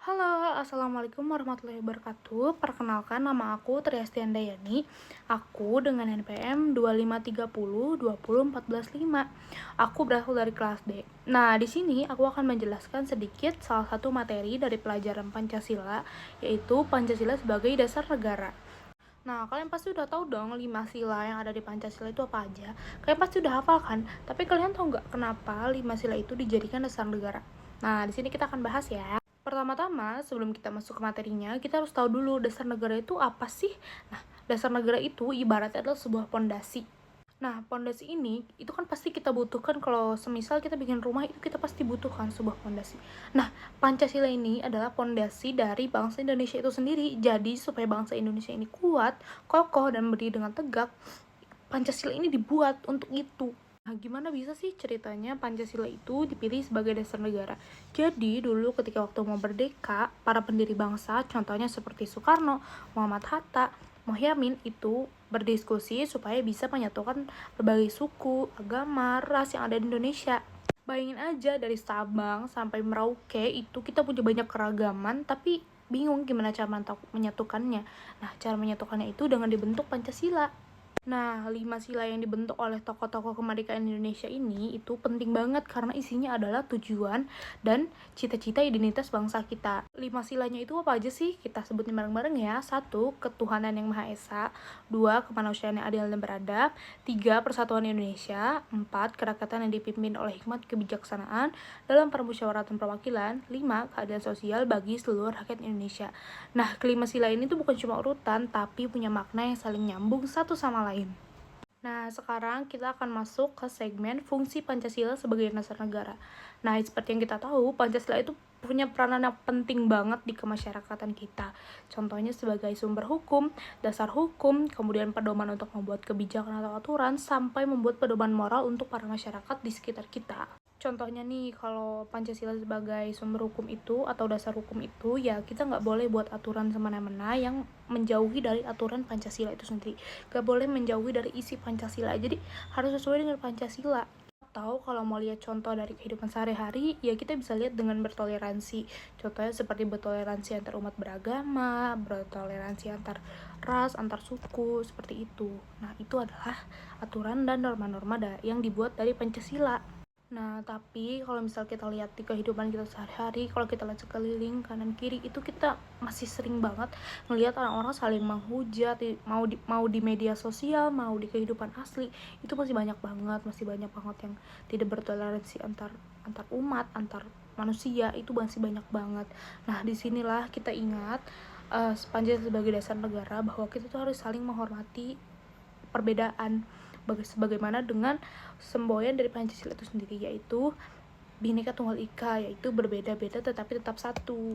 Halo, assalamualaikum warahmatullahi wabarakatuh. Perkenalkan, nama aku Triastian Dayani. Aku dengan NPM 253020415. Aku berasal dari kelas D. Nah, di sini aku akan menjelaskan sedikit salah satu materi dari pelajaran Pancasila, yaitu Pancasila sebagai dasar negara. Nah, kalian pasti udah tahu dong 5 sila yang ada di Pancasila itu apa aja. Kalian pasti udah hafal kan? Tapi kalian tahu nggak kenapa 5 sila itu dijadikan dasar negara? Nah, di sini kita akan bahas ya. Pertama-tama, sebelum kita masuk ke materinya, kita harus tahu dulu dasar negara itu apa sih? Nah, dasar negara itu ibaratnya adalah sebuah pondasi. Nah, pondasi ini itu kan pasti kita butuhkan kalau semisal kita bikin rumah itu kita pasti butuhkan sebuah pondasi. Nah, Pancasila ini adalah pondasi dari bangsa Indonesia itu sendiri. Jadi, supaya bangsa Indonesia ini kuat, kokoh dan berdiri dengan tegak, Pancasila ini dibuat untuk itu. Nah, gimana bisa sih ceritanya Pancasila itu dipilih sebagai dasar negara? Jadi, dulu ketika waktu mau merdeka, para pendiri bangsa, contohnya seperti Soekarno, Muhammad Hatta, Mohyamin itu berdiskusi supaya bisa menyatukan berbagai suku, agama, ras yang ada di Indonesia. Bayangin aja dari Sabang sampai Merauke itu kita punya banyak keragaman, tapi bingung gimana cara menyatukannya. Nah, cara menyatukannya itu dengan dibentuk Pancasila. Nah, 5 sila yang dibentuk oleh tokoh-tokoh kemerdekaan Indonesia ini itu penting banget karena isinya adalah tujuan dan cita-cita identitas bangsa kita. 5 silanya itu apa aja sih? Kita sebutin bareng-bareng ya. 1. Ketuhanan yang Maha Esa. 2. Kemanusiaan yang adil dan beradab. 3. Persatuan Indonesia. 4. Kerakyatan yang dipimpin oleh hikmat kebijaksanaan dalam permusyawaratan perwakilan. 5. Keadilan sosial bagi seluruh rakyat Indonesia. Nah, kelima sila ini tuh bukan cuma urutan, tapi punya makna yang saling nyambung satu sama lain. Nah, sekarang kita akan masuk ke segmen fungsi Pancasila sebagai dasar negara. Nah, seperti yang kita tahu, Pancasila itu punya peranan yang penting banget di kemasyarakatan kita. Contohnya sebagai sumber hukum, dasar hukum, kemudian pedoman untuk membuat kebijakan atau aturan, sampai membuat pedoman moral untuk para masyarakat di sekitar kita. Contohnya nih, kalau Pancasila sebagai sumber hukum itu atau dasar hukum itu, ya kita nggak boleh buat aturan semena-mena yang menjauhi dari aturan Pancasila itu sendiri. Nggak boleh menjauhi dari isi Pancasila, jadi harus sesuai dengan Pancasila. Atau kalau mau lihat contoh dari kehidupan sehari-hari, ya kita bisa lihat dengan bertoleransi. Contohnya seperti bertoleransi antar umat beragama, bertoleransi antar ras, antar suku, seperti itu. Nah, itu adalah aturan dan norma-norma yang dibuat dari Pancasila. Nah, tapi kalau misal kita lihat di kehidupan kita sehari-hari, kalau kita lihat sekeliling kanan kiri itu kita masih sering banget melihat orang-orang saling menghujat, mau di media sosial, mau di kehidupan asli, itu masih banyak banget yang tidak bertoleransi antar umat, antar manusia, itu masih banyak banget. Nah, disinilah kita ingat Pancasila sebagai dasar negara bahwa kita tuh harus saling menghormati perbedaan sebagaimana dengan semboyan dari Pancasila itu sendiri, yaitu Bhinneka Tunggal Ika, yaitu berbeda-beda tetapi tetap satu.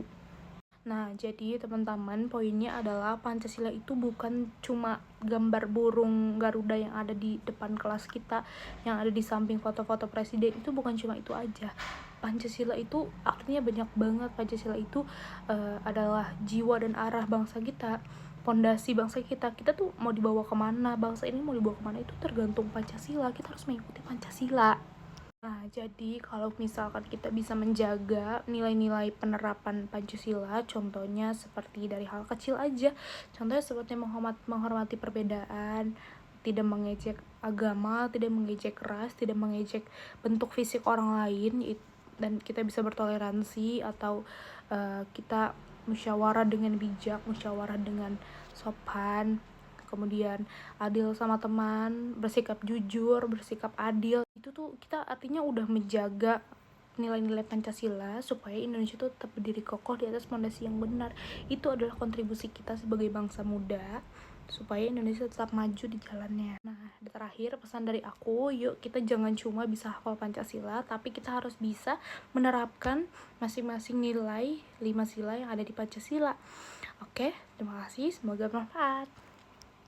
Nah, jadi teman-teman, poinnya adalah Pancasila itu bukan cuma gambar burung Garuda yang ada di depan kelas kita, yang ada di samping foto-foto presiden, itu bukan cuma itu aja. Pancasila itu artinya banyak banget. Pancasila itu adalah jiwa dan arah bangsa kita, pondasi bangsa kita. Kita tuh mau dibawa kemana, bangsa ini mau dibawa kemana itu tergantung Pancasila. Kita harus mengikuti Pancasila. Nah, jadi kalau misalkan kita bisa menjaga nilai-nilai penerapan Pancasila, contohnya seperti dari hal kecil aja, contohnya seperti menghormati perbedaan, tidak mengejek agama, tidak mengejek ras, tidak mengejek bentuk fisik orang lain, dan kita bisa bertoleransi, atau kita musyawarah dengan bijak, musyawarah dengan sopan, kemudian adil sama teman, bersikap jujur, bersikap adil. Itu tuh kita artinya udah menjaga nilai-nilai Pancasila supaya Indonesia tuh tetap berdiri kokoh di atas fondasi yang benar. Itu adalah kontribusi kita sebagai bangsa muda supaya Indonesia tetap maju di jalannya. Nah, terakhir pesan dari aku, yuk kita jangan cuma bisa hafal Pancasila, tapi kita harus bisa menerapkan masing-masing nilai 5 sila yang ada di Pancasila. Oke, terima kasih, semoga bermanfaat.